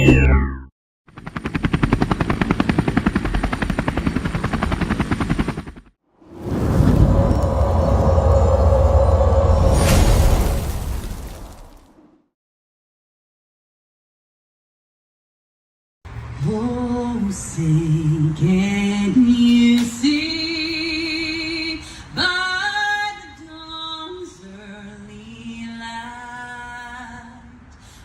Oh, say, can you see by the dawn's early light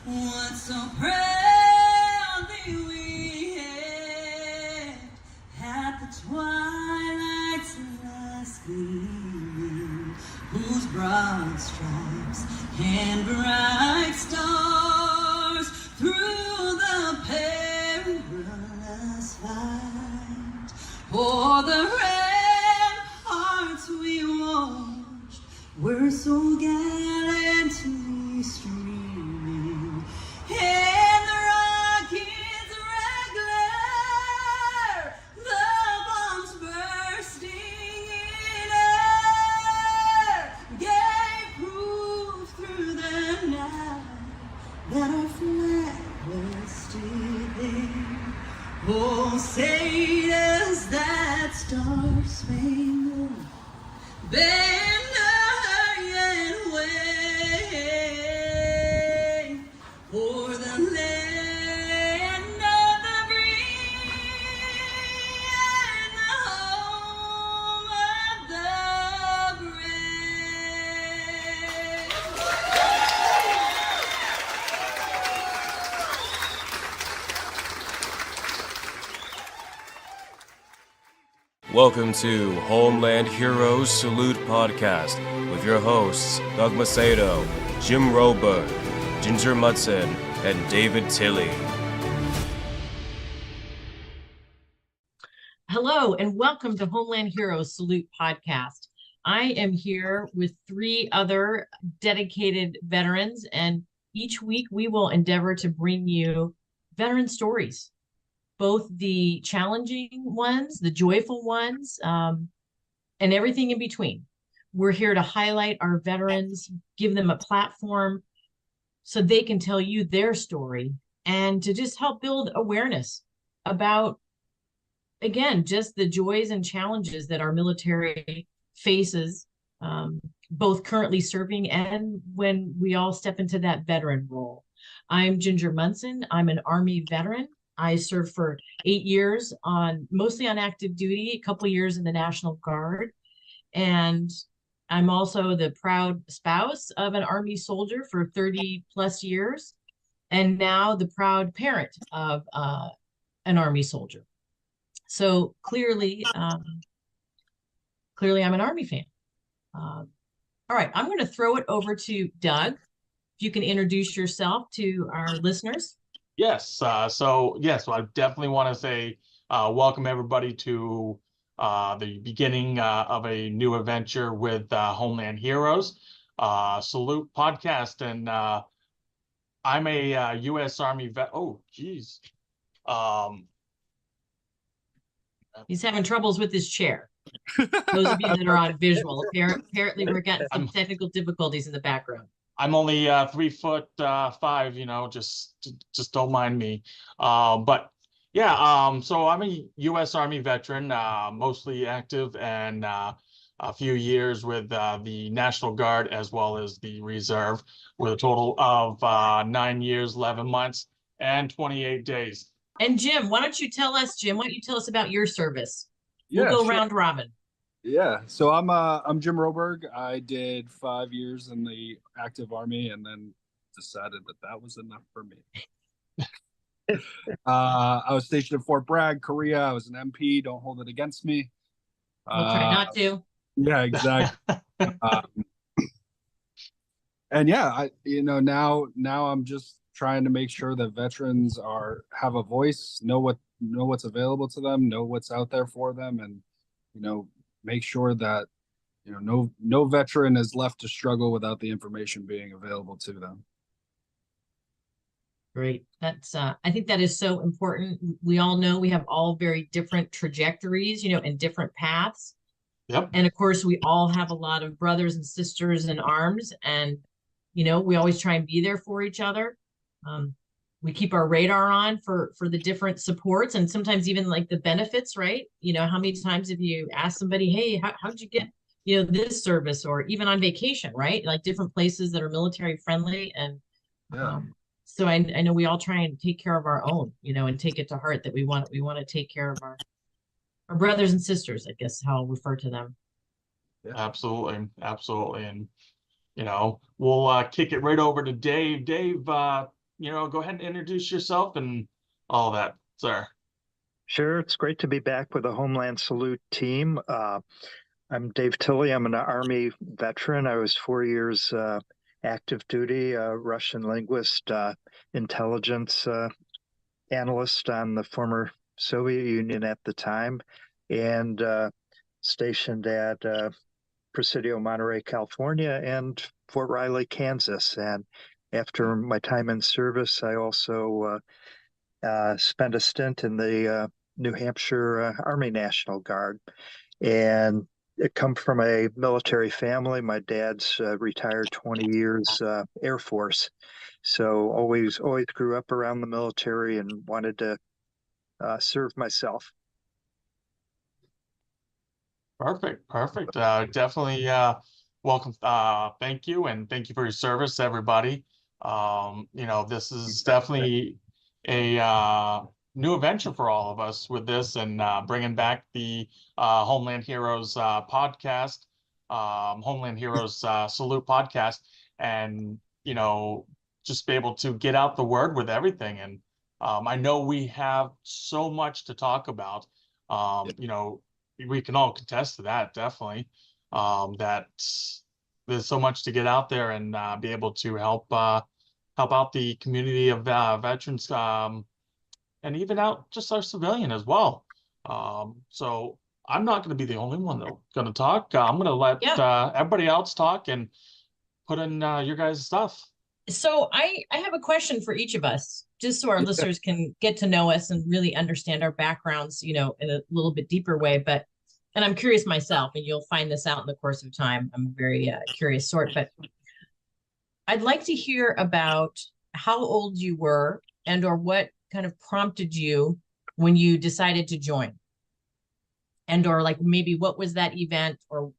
what so proudly we hailed at the twilight's last gleaming, whose broad stripes and bright stars through the perilous fight o'er the ramparts we watched were so gallantly streaming, and the rockets' regular, the bombs bursting in air, gave proof through the night that our flag was still there. Oh, say does that star-spangled banner yet wave o'er the land of the free and the home of the brave? Welcome to Homeland Heroes Salute Podcast with your hosts Doug Macedo, Jim Roberg, Ginger Mudson, and David Tilley. Hello and welcome to Homeland Heroes Salute Podcast. I am here with three other dedicated veterans, and each week we will endeavor to bring you veteran stories, both the challenging ones, the joyful ones, and everything in between. We're here to highlight our veterans, give them a platform so they can tell you their story, and to just help build awareness about, again, just the joys and challenges that our military faces, both currently serving and when we all step into that veteran role. I'm Ginger Munson. I'm an Army veteran. I served for 8 years mostly on active duty, a couple years in the National Guard. And I'm also the proud spouse of an Army soldier for 30 plus years. And now the proud parent of an Army soldier. So clearly I'm an Army fan. All right, I'm going to throw it over to Doug. If you can introduce yourself to our listeners. Yes. So I definitely want to say welcome everybody to the beginning of a new adventure with Homeland Heroes Salute Podcast. And I'm a U.S. Army vet. Oh, geez. He's having troubles with his chair. Those of you that are on visual, apparently we're getting some technical difficulties in the background. I'm only 3'5", just don't mind me. But yeah, so I'm a U.S. Army veteran, mostly active, and a few years with the National Guard as well as the Reserve, with a total of 9 years, 11 months, and 28 days. And Jim, why don't you tell us about your service? Yeah, we'll go sure. round robin. Yeah, so I'm Jim Roberg. I did 5 years in the active Army and then decided that was enough for me. I was stationed at Fort Bragg, Korea. I was an MP. Don't hold it against me. We'll try not to. Yeah, exactly. And yeah, now I'm just trying to make sure that veterans have a voice, know what's available to them, know what's out there for them, and make sure that no veteran is left to struggle without the information being available to them. Great. That's I think that is so important. We all know we have all very different trajectories, and different paths. Yep. And of course, we all have a lot of brothers and sisters in arms, and we always try and be there for each other. we keep our radar on for the different supports and sometimes even like the benefits, right? You know, how many times have you asked somebody, hey, how did you get, you know, this service, or even on vacation, right? Like different places that are military friendly. And Yeah. so I know we all try and take care of our own, you know, and take it to heart that we want to take care of our brothers and sisters, I guess how I'll refer to them. Absolutely, absolutely. And we'll kick it right over to Dave. Dave, go ahead and introduce yourself and all that, sir. Sure, it's great to be back with the Homeland Salute team. I'm Dave Tilley. I'm an Army veteran. I was 4 years active duty, Russian linguist, intelligence analyst on the former Soviet Union at the time, and stationed at Presidio, Monterey, California, and Fort Riley, Kansas. And after my time in service, I also spent a stint in the New Hampshire Army National Guard. And it come from a military family. My dad's retired 20 years Air Force. So always grew up around the military and wanted to serve myself. Perfect. Definitely welcome. Thank you, and thank you for your service, everybody. This is definitely a new adventure for all of us with this, and bringing back the Homeland Heroes podcast, Homeland Heroes Salute podcast, and just be able to get out the word with everything. And I know we have so much to talk about. We can all contest to that, definitely. That there's so much to get out there and be able to help out the community of veterans, and even out just our civilian as well. So I'm not going to be the only one though going to talk. I'm going to let everybody else talk and put in your guys' stuff. So I have a question for each of us, just so our listeners can get to know us and really understand our backgrounds, in a little bit deeper way. And I'm curious myself, and you'll find this out in the course of time. I'm a very curious sort, but I'd like to hear about how old you were or what kind of prompted you when you decided to join, or like maybe what was that event, or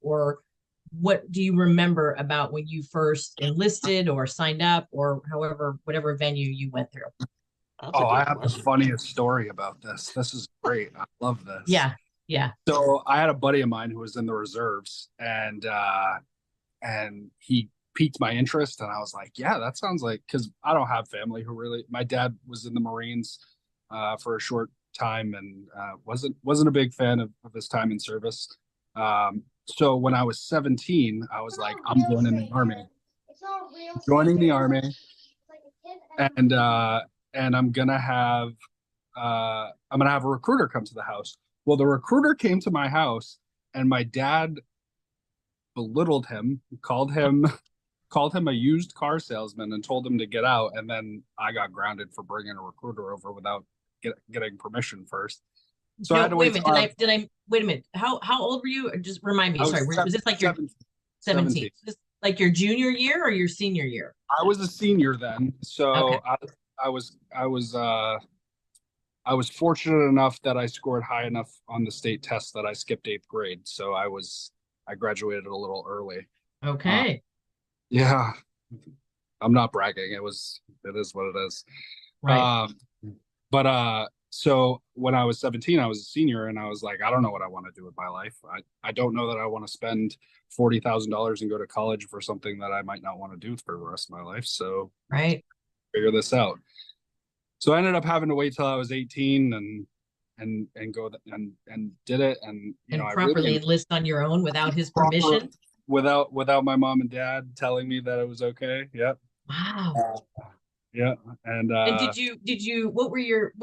what do you remember about when you first enlisted or signed up, or whatever venue you went through? I have the funniest story about this. This is great. I love this. Yeah. So I had a buddy of mine who was in the reserves, and he piqued my interest, and I was like, yeah, that sounds like, because I don't have family who really. My dad was in the Marines for a short time, and wasn't a big fan of his time in service. So when I was 17, I was like, I'm joining the Army. Joining the Army, and I'm gonna have a recruiter come to the house. Well, the recruiter came to my house, and my dad belittled him, called him a used car salesman, and told him to get out. And then I got grounded for bringing a recruiter over without getting permission first. So I had to wait. Wait a minute. How old were you? Just remind me. Sorry, was this like your 17? Was this like your junior year or your senior year? I was a senior then, so okay. I was fortunate enough that I scored high enough on the state test that I skipped 8th grade. So I graduated a little early. Okay. Yeah, I'm not bragging. It is what it is. Right. So when I was 17, I was a senior, and I was like, I don't know what I want to do with my life. I don't know that I want to spend $40,000 and go to college for something that I might not want to do for the rest of my life. So right. Figure this out. So I ended up having to wait till I was 18 and go and did it. And I properly enlist on your own without his permission. Without my mom and dad telling me that it was okay. Yep. Wow. Yeah. And did you what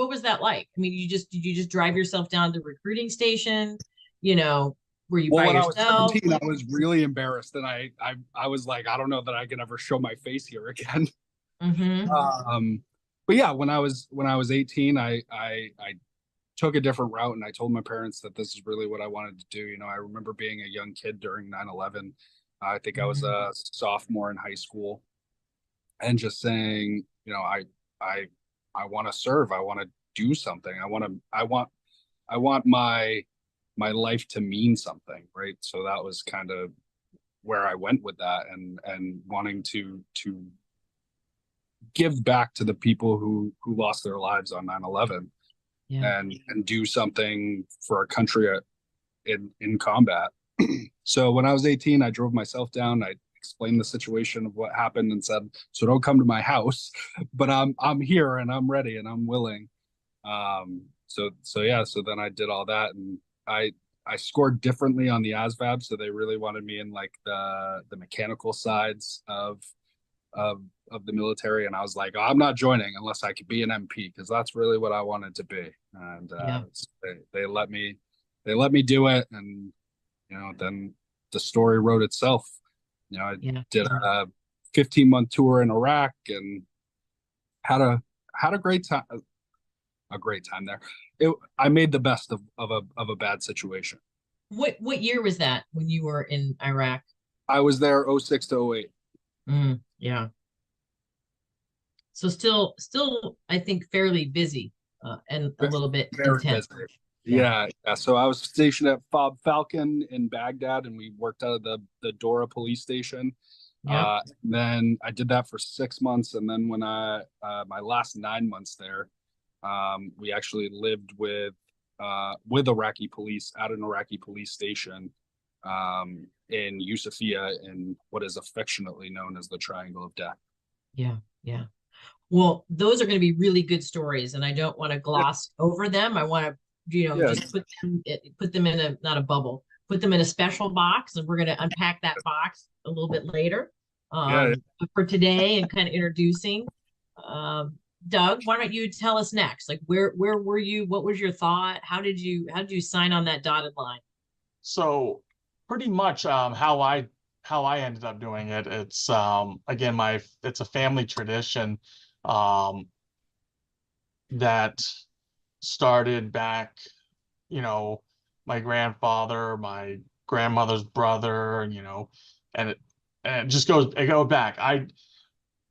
was that like? I mean, did you just drive yourself down to the recruiting station? Were you by yourself? When I was 17, I was really embarrassed, and I was like, I don't know that I can ever show my face here again. Mm-hmm. But yeah, when I was 18, I took a different route, and I told my parents that this is really what I wanted to do. I remember being a young kid during 9/11. I think I was a sophomore in high school, and just saying, I want to serve. I want to do something. I want my life to mean something, right? So that was kind of where I went with that, and wanting to give back to the people who lost their lives on 9/11, Yeah. and do something for our country in combat. So when I was 18, I drove myself down. I explained the situation of what happened and said, "So don't come to my house, but I'm here and I'm ready and I'm willing." So yeah, so then I did all that, and I scored differently on the ASVAB, so they really wanted me in like the mechanical sides of of the military, and I was like, oh, I'm not joining unless I could be an MP, because that's really what I wanted to be. And Yeah. they let me do it, and then the story wrote itself. I Yeah. did a 15-month tour in Iraq and had a great time. A great time there. I made the best of a bad situation. What year was that when you were in Iraq? I was there 06 to 08. Yeah. So still, I think fairly busy, and a little bit Very intense. busy. Yeah. Yeah. So I was stationed at Fob Falcon in Baghdad, and we worked out of the Dora police station. Yeah. Then I did that for 6 months, and then when my last 9 months there, we actually lived with Iraqi police at an Iraqi police station in Yusufia, in what is affectionately known as the Triangle of Death. Yeah. Yeah. Well, those are going to be really good stories, and I don't want to gloss over them. I want to, Yeah. just put them in a, not a bubble, put them in a special box, and we're going to unpack that box a little bit later. Yeah. But for today and kind of introducing, Doug, why don't you tell us next? Like, where were you? What was your thought? How did you sign on that dotted line? So pretty much how I ended up doing it. It's again it's a family tradition um, that started back, you know, my grandfather, my grandmother's brother, and it just goes back. I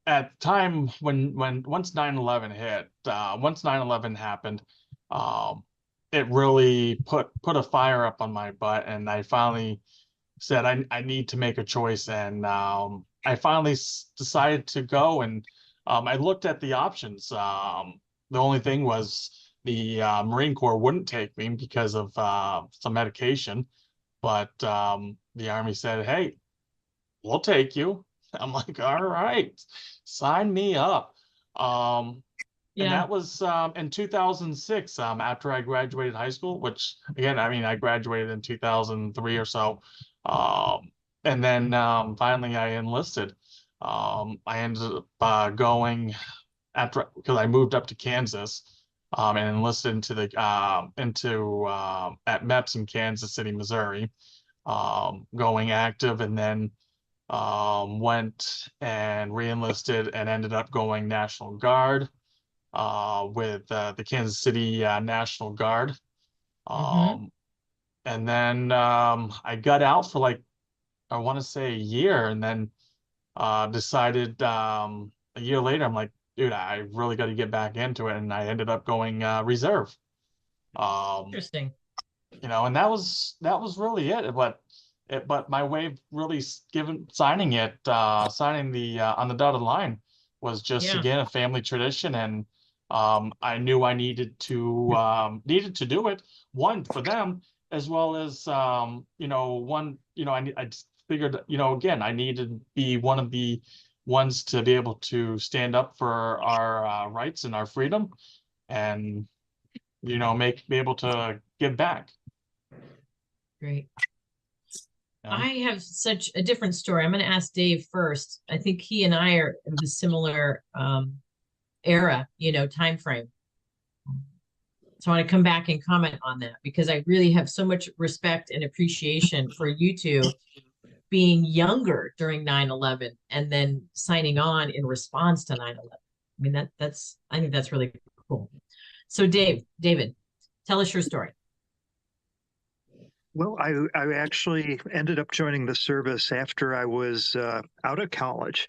At the time when once 9/11 hit, once 9/11 happened, um, it really put a fire up on my butt, and I finally said I need to make a choice, and I finally decided to go, and I looked at the options. The only thing was the Marine Corps wouldn't take me because of some medication, but the Army said, "Hey, we'll take you." I'm like, "All right, sign me up." Um, and Yeah. that was in 2006, after I graduated high school, which again, I mean, I graduated in 2003 or so. Um, and then finally I enlisted. I ended up going after, because I moved up to Kansas, and enlisted into at MEPS in Kansas City, Missouri, going active, and then went and re-enlisted and ended up going National Guard with the Kansas City National Guard. Mm-hmm. And then I got out for like, I want to say a year, and then decided a year later, I'm like, dude, I really got to get back into it. And I ended up going reserve. Interesting. And that was really it. But my way of really signing the on the dotted line was just Yeah. again a family tradition, and I knew I needed to do it, one for them, as well as one, I just figured, again, I needed to be one of the ones to be able to stand up for our rights and our freedom, and be able to give back. Great. Yeah. I have such a different story. I'm going to ask Dave first. I think he and I are of a similar era, time frame. So I want to come back and comment on that, because I really have so much respect and appreciation for you two being younger during 9/11 and then signing on in response to 9/11. I mean, I think that's really cool. So David, tell us your story. Well, I actually ended up joining the service after I was out of college.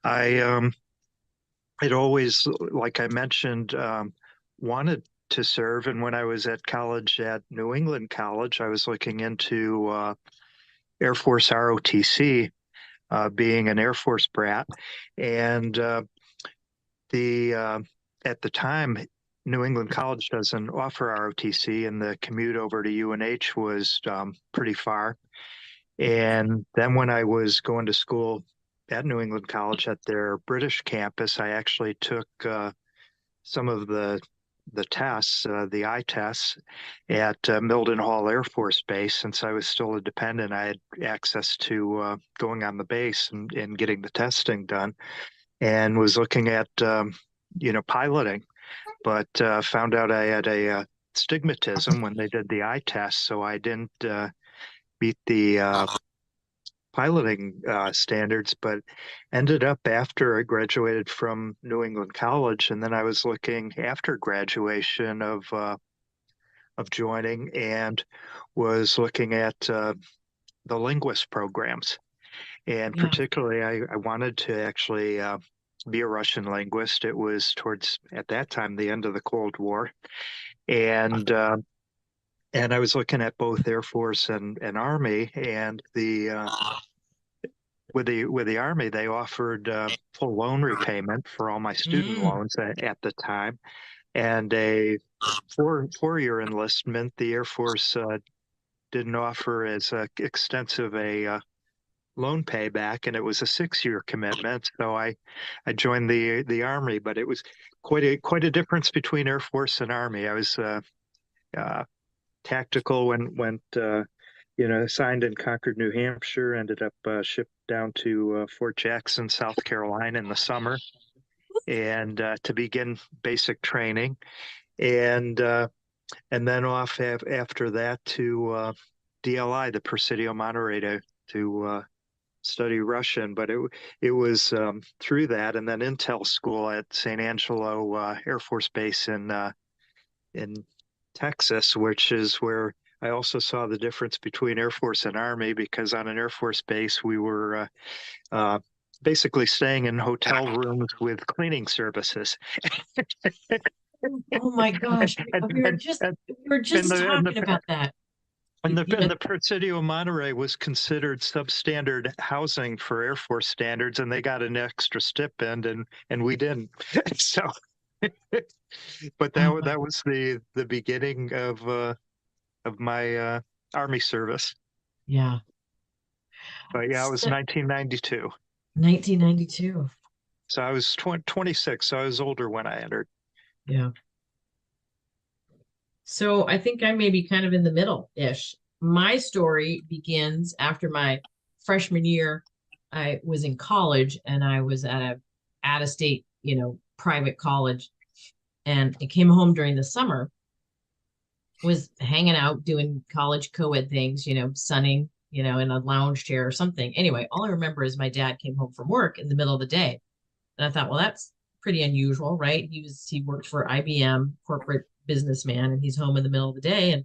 I I'd always, like I mentioned, wanted to serve. And when I was at college at New England College, I was looking into Air Force ROTC, being an Air Force brat. And the at the time, New England College doesn't offer ROTC, and the commute over to UNH was pretty far. And then when I was going to school at New England College at their British campus, I actually took some of the tests, the eye tests at Milden Hall Air Force Base. Since I was still a dependent, I had access to going on the base and getting the testing done, and was looking at piloting, but found out I had a stigmatism when they did the eye test, so I didn't meet the piloting standards, but ended up after I graduated from New England College, and then I was looking after graduation of joining, and was looking at the linguist programs, and Yeah. particularly I wanted to actually be a Russian linguist. It was towards, at that time, the end of the Cold War, and I was looking at both Air Force and Army, and the with the Army, they offered full loan repayment for all my student Mm. loans at the time, and a four-year enlistment. The Air Force didn't offer as extensive a loan payback, and it was a 6-year commitment. So I joined the Army, but it was quite a difference between Air Force and Army. I was tactical when went assigned in Concord, New Hampshire, ended up shipped down to Fort Jackson, South Carolina in the summer, and to begin basic training, and then off after that to DLI, the Presidio Monterey, to study Russian. But it was through that, and then Intel School at St. Angelo Air Force Base in Texas, which is where I also saw the difference between Air Force and Army, because on an Air Force base, we were basically staying in hotel rooms with cleaning services. Oh my gosh. We were just talking about that. And Yeah. the Presidio Monterey was considered substandard housing for Air Force standards, and they got an extra stipend, and we didn't. So, but Oh that was the beginning of my Army service. yeah. But yeah, it was So- 1992. 1992. So I was 26, so I was older when I entered. Yeah. So I think I may be kind of in the middle-ish. My story begins after my freshman year. I was in college, and I was at a out-of-state, private college. And I came home during the summer, was hanging out, doing college co-ed things, sunning, in a lounge chair or something. Anyway, all I remember is my dad came home from work in the middle of the day. And I thought, well, that's pretty unusual, right? He worked for IBM, corporate businessman, and he's home in the middle of the day. And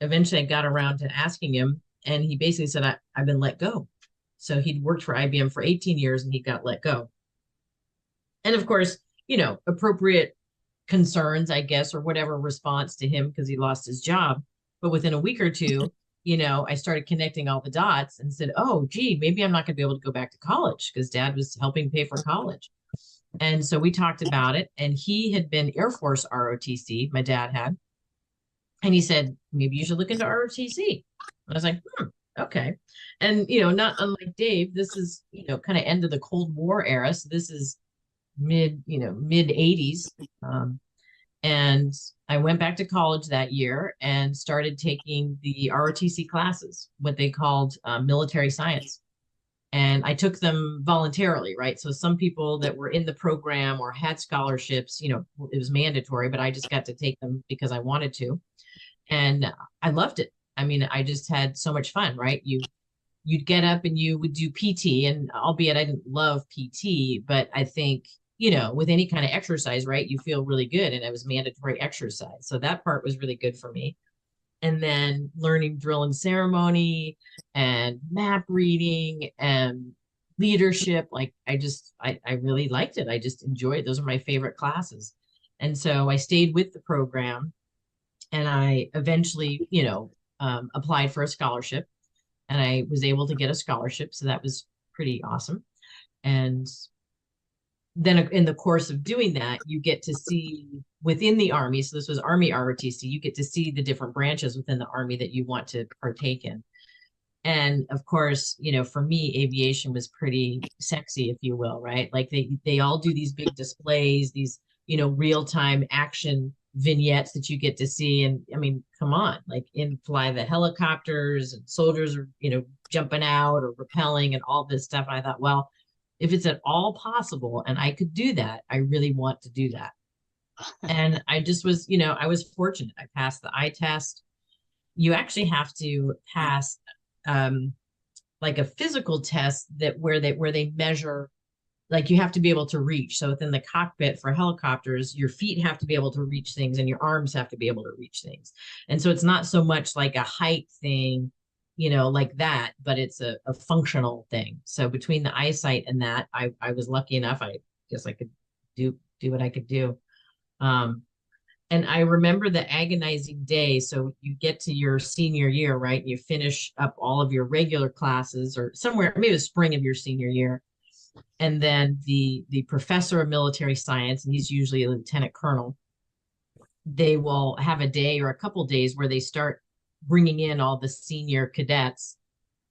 eventually I got around to asking him, and he basically said, I've been let go. So he'd worked for IBM for 18 years and he got let go. And of course, appropriate concerns, I guess, or whatever response to him, because he lost his job. But within a week or two, I started connecting all the dots and said, oh, gee, maybe I'm not going to be able to go back to college, because dad was helping pay for college. And so we talked about it, and he had been Air Force ROTC, my dad had. And he said, maybe you should look into ROTC. And I was like, okay. And, not unlike Dave, this is, kind of end of the Cold War era. So this is mid 80s. And I went back to college that year and started taking the ROTC classes, what they called military science. And I took them voluntarily, right? So some people that were in the program or had scholarships, it was mandatory, but I just got to take them because I wanted to. And I loved it. I mean, I just had so much fun, right? You'd get up and you would do PT, and albeit I didn't love PT, but I think, with any kind of exercise, right, you feel really good. And it was mandatory exercise. So that part was really good for me. And then learning drill and ceremony and map reading and leadership. Like I really liked it. I just enjoyed it. Those are my favorite classes. And so I stayed with the program, and I eventually, applied for a scholarship, and I was able to get a scholarship. So that was pretty awesome. And then in the course of doing that, you get to see within the Army. So this was Army ROTC. You get to see the different branches within the Army that you want to partake in. And of course, for me, aviation was pretty sexy, if you will, right? Like they all do these big displays, these, real-time action vignettes that you get to see. And I mean, come on, like fly the helicopters, and soldiers are, jumping out or rappelling and all this stuff. And I thought, well, if it's at all possible and I could do that, I really want to do that. And I just was, I was fortunate. I passed the eye test. You actually have to pass like a physical test where they measure, like you have to be able to reach. So within the cockpit for helicopters, your feet have to be able to reach things and your arms have to be able to reach things. And so it's not so much like a height thing, like that, but it's a functional thing. So between the eyesight and that, I was lucky enough. I guess I could do what I could do. And I remember the agonizing day. So you get to your senior year, right? And you finish up all of your regular classes, or somewhere, maybe the spring of your senior year. And then the professor of military science, and he's usually a lieutenant colonel, they will have a day or a couple of days where they start bringing in all the senior cadets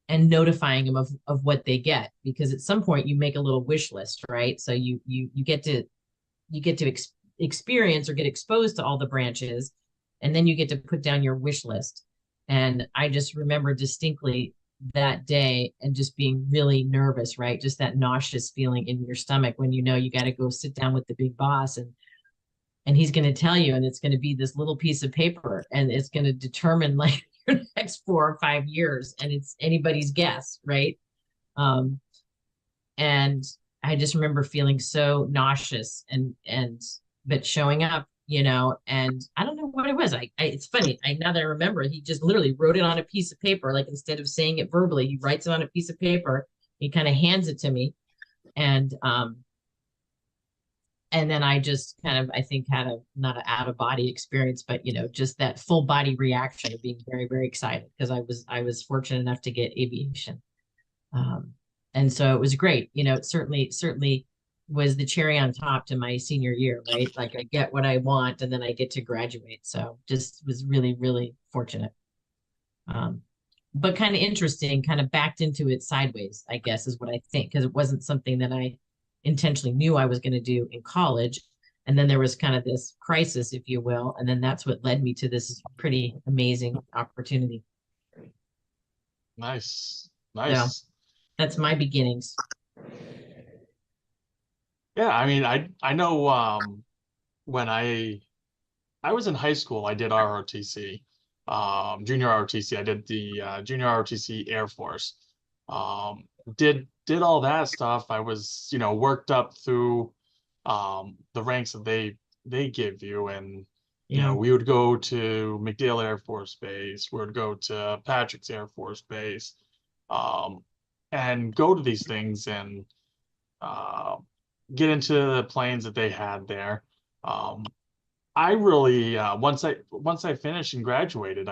and notifying them of what they get. Because at some point you make a little wish list, right? So you get to experience or get exposed to all the branches, and then you get to put down your wish list. And I just remember distinctly that day and just being really nervous, right? Just that nauseous feeling in your stomach when you got to go sit down with the big boss, and he's going to tell you, and it's going to be this little piece of paper, and it's going to determine like your next 4 or 5 years, and it's anybody's guess, right? And I just remember feeling so nauseous but showing up, and I don't know what it was. It's funny. Now that I remember, he just literally wrote it on a piece of paper. Like instead of saying it verbally, he writes it on a piece of paper. He kind of hands it to me. And then I just kind of, I think, had not an out of body experience, but, just that full body reaction of being very, very excited because I was fortunate enough to get aviation. And so it was great. It certainly was the cherry on top to my senior year, right? Like I get what I want and then I get to graduate. So just was really, really fortunate. But kind of interesting, kind of backed into it sideways, I guess is what I think, because it wasn't something that I intentionally knew I was going to do in college. And then there was kind of this crisis, if you will. And then that's what led me to this pretty amazing opportunity. Nice. So that's my beginnings. Yeah, I mean, I know when I was in high school, I did ROTC, junior ROTC. I did the junior ROTC Air Force. Did all that stuff. I was, worked up through the ranks that they give you, and we would go to MacDill Air Force Base, we would go to Patrick's Air Force Base, and go to these things and get into the planes that they had there. I really once I finished and graduated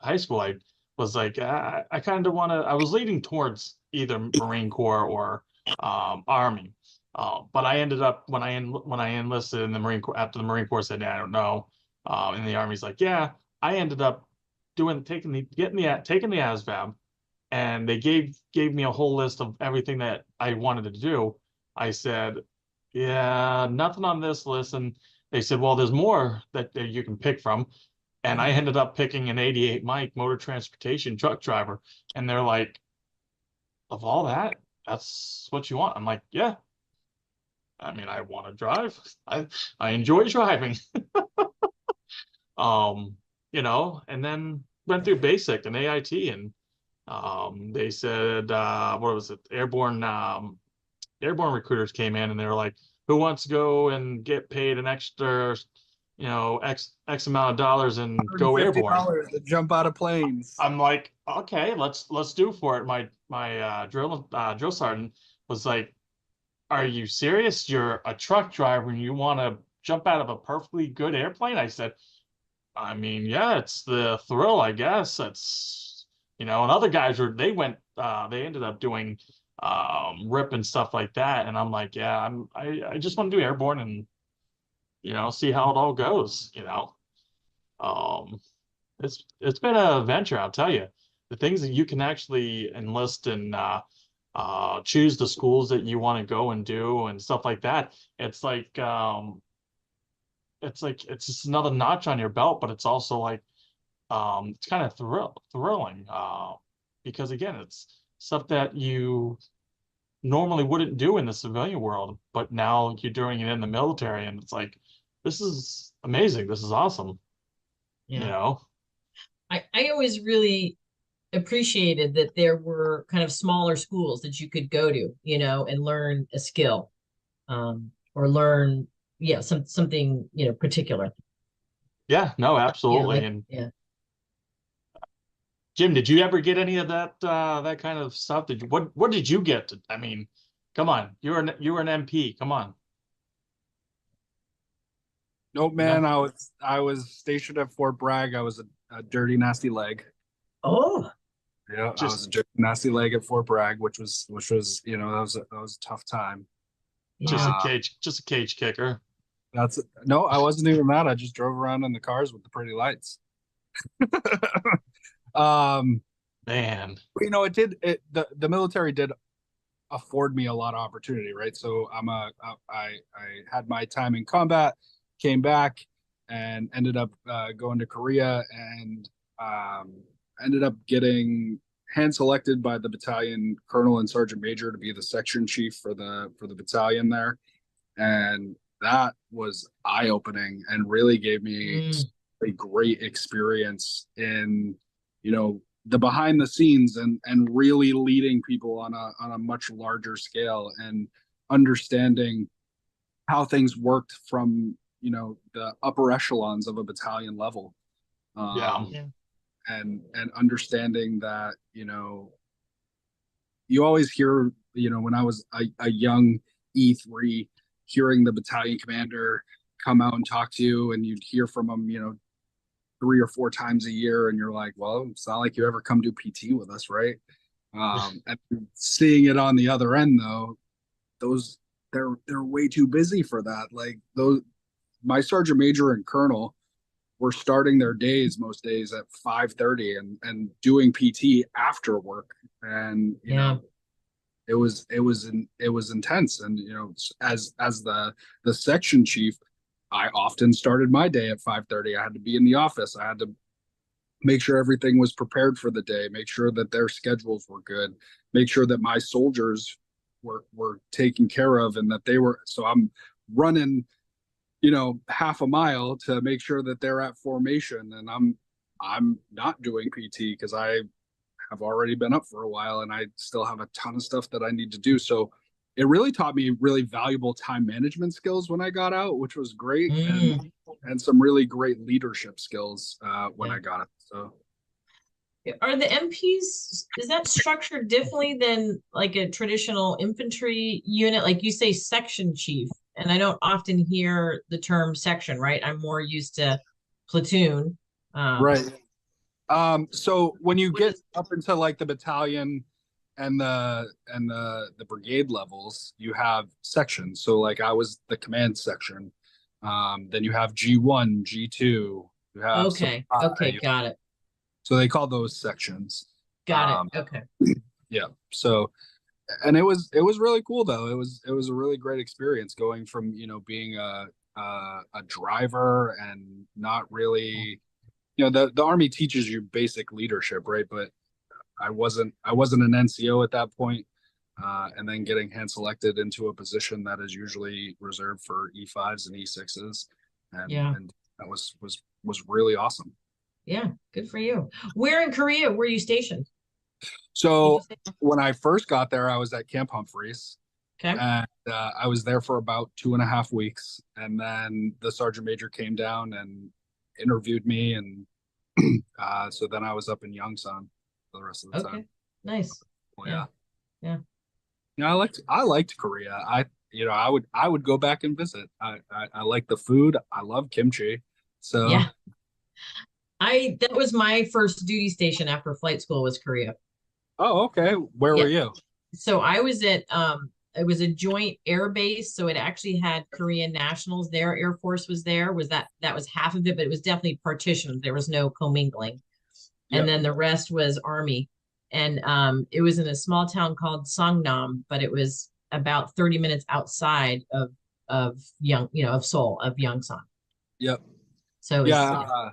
high school, I was like I kind of want to. I was leaning towards either Marine Corps or Army, but I ended up when I enlisted in the Marine Corps, after the Marine Corps said, I don't know, and the Army's like, yeah, I ended up taking the ASVAB, and they gave me a whole list of everything that I wanted to do. I said, yeah, nothing on this list. And they said, well, there's more that you can pick from. And I ended up picking an 88 Mike motor transportation truck driver. And they're like, of all that, that's what you want? I'm like, yeah. I mean, I want to drive. I enjoy driving. And then went through basic and AIT, and they said, what was it? Airborne recruiters came in, and they were like, who wants to go and get paid an extra, X amount of dollars and go airborne? To jump out of planes. I'm like, okay, let's do for it. My drill sergeant was like, are you serious? You're a truck driver and you want to jump out of a perfectly good airplane? I said, I mean, yeah, it's the thrill, I guess. It's, and other guys they ended up doing rip and stuff like that. And I'm like, yeah, I just want to do airborne and, see how it all goes. Um, it's been a venture, I'll tell you. The things that you can actually enlist and choose the schools that you want to go and do and stuff like that. It's just another notch on your belt, but it's also like it's kind of thrilling because again, it's stuff that you normally wouldn't do in the civilian world, but now you're doing it in the military, and it's like this is amazing. This is awesome. You Yeah. know, I always really appreciated that there were kind of smaller schools that you could go to, and learn a skill, or learn, yeah, something, particular. yeah, no, Yeah, absolutely. like, And yeah. Jim, did you ever get any of that kind of stuff? What did you get? I mean, come on, you were an MP. Come on, Nope, no, man. I was stationed at Fort Bragg. I was a dirty, nasty leg. Oh, Yeah, I was just a dirty, nasty leg at Fort Bragg, which was that was a tough time. just a yeah. Uh, cage kicker. that's no, I wasn't even that. I just drove around in the cars with the pretty lights. um, Man, it did it the military did afford me a lot of opportunity, right? So I had my time in combat, came back, and ended up going to Korea, and um, ended up getting hand selected by the battalion colonel and sergeant major to be the section chief for the battalion there, and that was eye opening and really gave me Mm, a great experience in the behind the scenes and really leading people on a much larger scale and understanding how things worked from the upper echelons of a battalion level, yeah, um, yeah. and understanding that you always hear when I was a young E3, hearing the battalion commander come out and talk to you, and you'd hear from him 3 or 4 times a year, and you're like, well, it's not like you ever come do PT with us, right? And seeing it on the other end, though, those they're way too busy for that. Like those, my sergeant major and colonel were starting their days most days at 5:30 and doing PT after work, and Yeah. it was intense. And as the section chief, I often started my day at 5:30. I had to be in the office. I had to make sure everything was prepared for the day, make sure that their schedules were good, make sure that my soldiers were taken care of, and that they were. So I'm running half a mile to make sure that they're at formation, and I'm not doing PT because I have already been up for a while and I still have a ton of stuff that I need to do. So it really taught me really valuable time management skills when I got out, which was great, and Mm, some really great leadership skills when yeah. I got it. So Are the MPs, is that structured differently than like a traditional infantry unit? Like you say section chief, and I don't often hear the term section, right? I'm more used to platoon. right. So when you What get is, up into like the battalion and the brigade levels, you have sections. So like I was the command section. Then you have G1, G2, you have okay, okay, supply. got it. So they call those sections. Got it. Um, Okay. yeah. So and it was really cool though. It was a really great experience going from being a driver and not really the army teaches you basic leadership, right? But I wasn't an NCO at that point, and then getting hand selected into a position that is usually reserved for E5s and E6s, and Yeah. that was really awesome. Yeah. Good for you. Where in Korea were you stationed? Did you So say? when I first got there, I was at Camp Humphreys, Okay. and I was there for about 2.5 weeks, and then the sergeant major came down and interviewed me, and so then I was up in Yongsan for the rest of the time. Okay. Nice. Well, Yeah. yeah. Yeah. Yeah, I liked Korea. I would go back and visit. I like the food. I love kimchi. So, Yeah. That was my first duty station after flight school was Korea. oh, okay. Where were Yeah. you? So I was at it was a joint air base, so it actually had Korean nationals there. Air Force was there. That was half of it, but it was definitely partitioned. There was no commingling. And Yep. then the rest was Army. And it was in a small town called Songnam, but it was about 30 minutes outside of Seoul, of Yongsan. Yep. So it was, Yeah.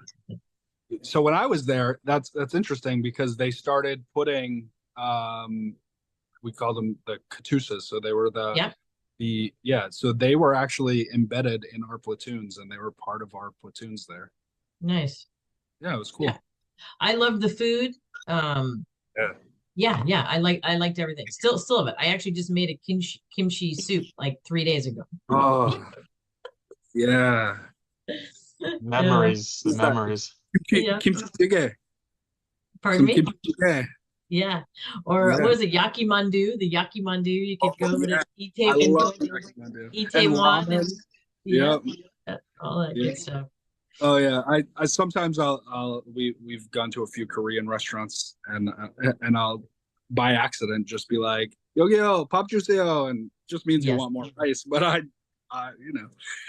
So when I was there, that's interesting because they started putting we call them the Katusas. So they were yeah, so they were actually embedded in our platoons and they were part of our platoons there. nice. Yeah, it was Yeah. cool. I love the food. Um, Yeah. yeah, I liked everything. Still of it. I actually just made a kimchi soup like 3 days ago. Oh, yeah. Yeah, Memories, the memories. yeah. Kimchi jjigae. Pardon Some me? kimchi jjigae. Yeah. Or what Yeah. was it? Yakimandu. The yakimandu. You could go over Yeah. to I love Itaewon and and ramen. yeah, Yep. all that Yeah. good stuff. Oh yeah. I sometimes we've gone to a few Korean restaurants and I'll by accident just be like yo pop juicio and just means you Yes. want more rice, but I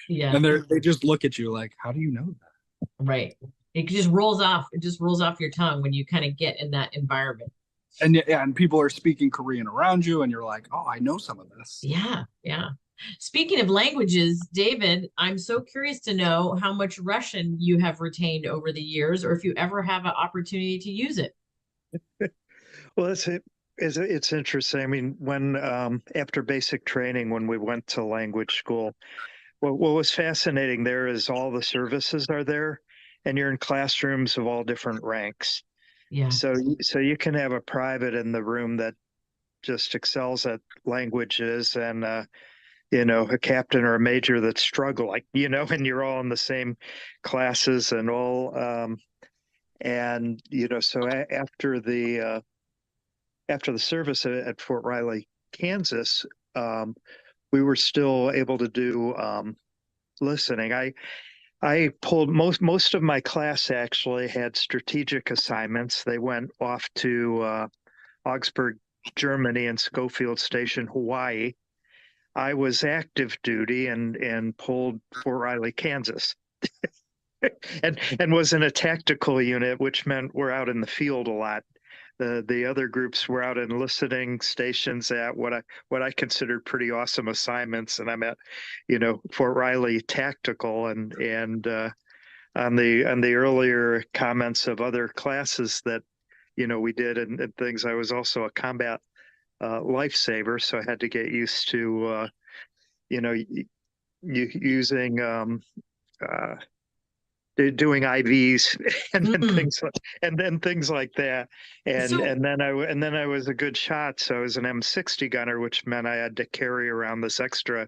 Yeah. and they just look at you like, how do you know that? Right. It just rolls off. It just rolls off your tongue when you kind of get in that environment. And yeah, and people are speaking Korean around you, and you're like, oh, I know some of this. Yeah. Yeah. Speaking of languages, David, I'm so curious to know how much Russian you have retained over the years, or if you ever have an opportunity to use it. Well, it's interesting. I mean, when after basic training, when we went to language school, what was fascinating there is all the services are there, and you're in classrooms of all different ranks. Yeah. So you can have a private in the room that just excels at languages, and a captain or a major that's struggling, and you're all in the same classes and all. And so after the service at Fort Riley, Kansas, we were still able to do listening. I pulled most of my class actually had strategic assignments. They went off to Augsburg, Germany, and Schofield Station, Hawaii. I was active duty and pulled Fort Riley, Kansas. and was in a tactical unit, which meant we're out in the field a lot. The other groups were out in listening stations at what I considered pretty awesome assignments, and I'm at, Fort Riley tactical, and on the earlier comments of other classes that we did and things. I was also a combat lifesaver, so I had to get used to using doing IVs and then Mm. things like that. And So and then I was a good shot, so I was an M60 gunner, which meant I had to carry around this extra,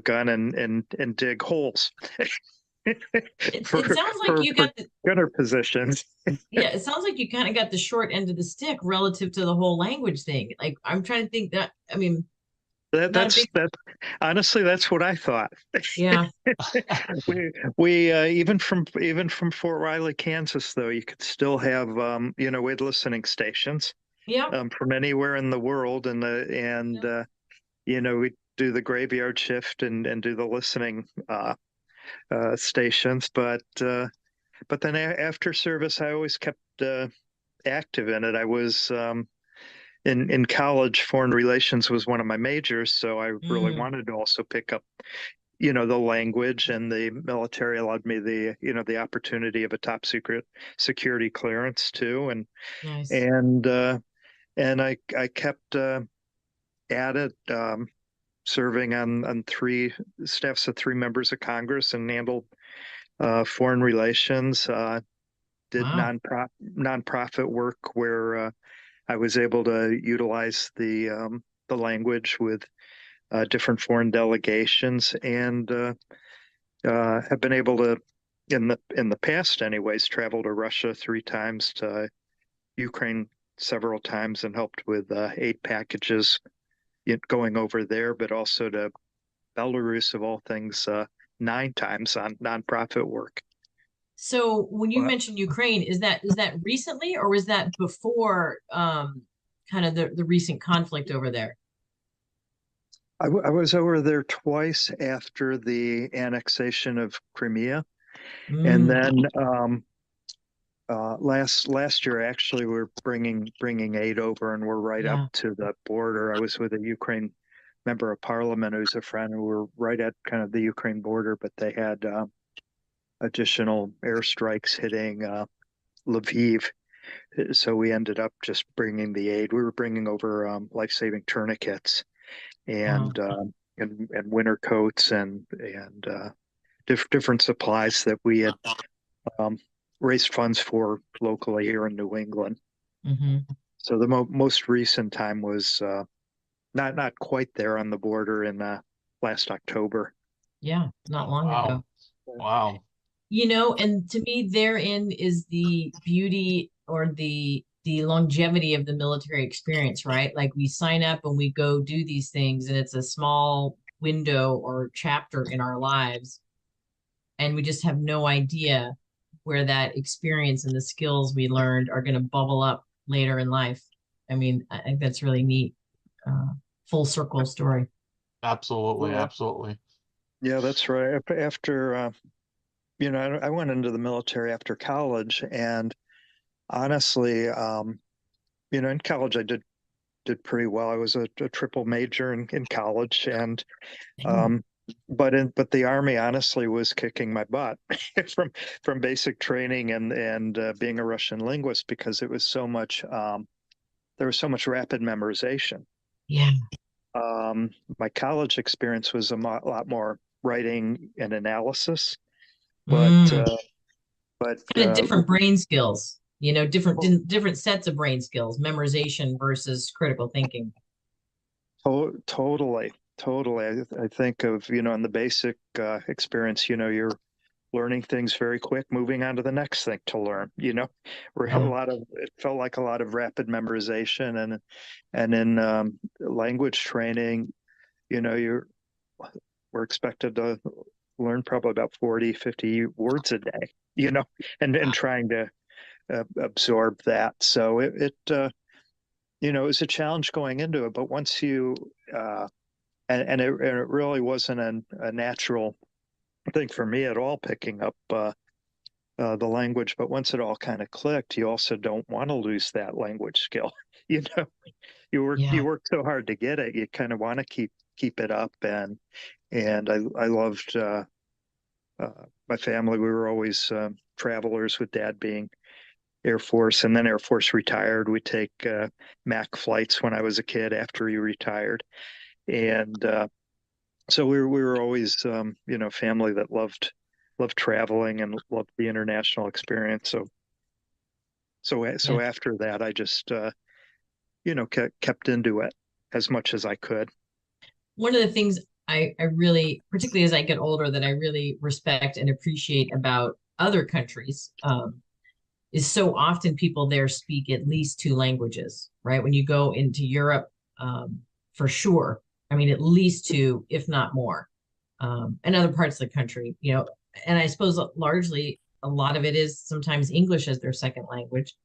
gun and dig holes it for sounds like you got the gunner positions. yeah, it sounds like you kind of got the short end of the stick relative to the whole language thing. Like I'm trying to think that I mean, not a big That honestly, that's what I thought. yeah. We even from Fort Riley, Kansas, though, you could still have we had listening stations Yeah. from anywhere in the world, and we do the graveyard shift and do the listening stations, but then after service, I always kept active in it. I was in college, foreign relations was one of my majors, so I really Mm, wanted to also pick up the language, and the military allowed me the opportunity of a top secret security clearance too, nice. and I kept at it, serving on three staffs of three members of Congress, and handled foreign relations, did Wow. nonprofit work where I was able to utilize the language with different foreign delegations, and have been able to, in the past anyways, travel to Russia 3 times, to Ukraine several times, and helped with aid packages going over there, but also to Belarus of all things 9 times on nonprofit work. So when you But mentioned Ukraine, is that recently or was that before kind of the recent conflict over there? I was over there twice after the annexation of Crimea, and Mm, then last year actually we're bringing aid over, and we're right up yeah. to the border. I was with a Ukraine member of parliament who's a friend, and we were right at kind of the Ukraine border, but they had additional airstrikes hitting Lviv. So we ended up just bringing the aid. We were bringing over life-saving tourniquets Wow. and winter coats and different supplies that we had um, raised funds for locally here in New England. Hmm. So the most recent time was not quite there on the border in last October. Yeah, not Oh, long wow. ago. Wow. And to me, therein is the beauty or the longevity of the military experience, right? Like we sign up and we go do these things, and it's a small window or chapter in our lives, and we just have no idea where that experience and the skills we learned are going to bubble up later in life. I mean, I think that's really neat. Full circle story. Absolutely. Well, Absolutely. yeah, that's right. After I went into the military after college, and honestly, in college I did pretty well. I was a triple major in college, and Yeah. um, but the Army honestly was kicking my butt from basic training and being a Russian linguist, because it was so much there was so much rapid memorization. Yeah. Um, my college experience was a lot more writing and analysis, but Mm. but Kind of different brain skills, different sets of brain skills, memorization versus critical thinking. totally. I think of, in the basic experience, you're learning things very quick, moving on to the next thing to learn, where Yeah. it felt like a lot of rapid memorization. And in language training, you're we're expected to learn probably about 40, 50 words a day, and trying to absorb that. So it was a challenge going into it, but once you and it really wasn't a natural thing for me at all, picking up the language. But once it all kind of clicked, you also don't want to lose that language skill. You know, you Yeah. work so hard to get it, you kind of want to keep it up. And I loved my family. We were always travelers, with Dad being Air Force, and then Air Force retired. We take Mac flights when I was a kid after he retired, and so we were always family that loved traveling and loved the international experience. So Yeah. after that, I just kept into it as much as I could. One of the things I really, particularly as I get older, that I really respect and appreciate about other countries, is so often people there speak at least two languages, right? When you go into Europe, for sure. I mean, at least two, if not more. And other parts of the country, and I suppose largely a lot of it is sometimes English as their second language.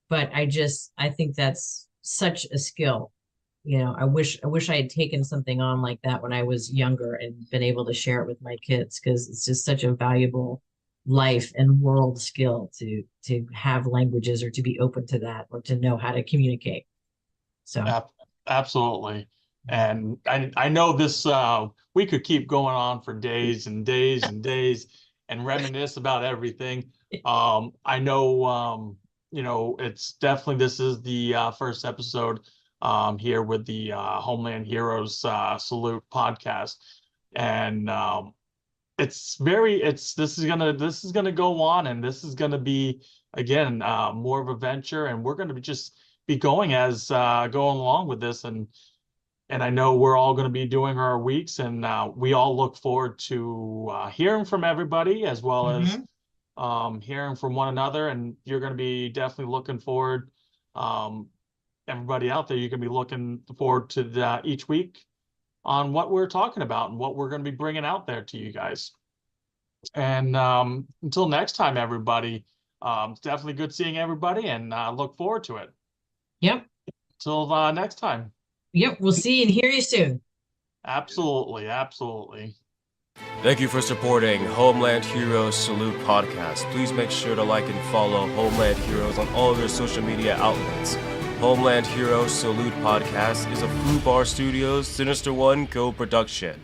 But I think that's such a skill. I wish I had taken something on like that when I was younger and been able to share it with my kids, because it's just such a valuable life and world skill to have languages, or to be open to that, or to know how to communicate. So Ab- Absolutely. And I know this we could keep going on for days and days and days and reminisce about everything. I know it's definitely, this is the first episode here with the Homeland Heroes Salute podcast. And this is gonna go on, and this is gonna be, again, more of a venture, and we're gonna be going going along with this. And I know we're all going to be doing our weeks, and we all look forward to hearing from everybody, as well as mhm. hearing from one another. And you're going to be definitely looking forward um, everybody out there, you can be looking forward to each week on what we're talking about and what we're going to be bringing out there to you guys. And until next time, everybody, it's definitely good seeing everybody, and look forward to it. Yep. Till next time. Yep. We'll see and hear you soon. Absolutely. Absolutely. Thank you for supporting Homeland Heroes Salute Podcast. Please make sure to like and follow Homeland Heroes on all of their social media outlets. Homeland Heroes Salute Podcast is a Foo Bar Studios Sinister One co-production.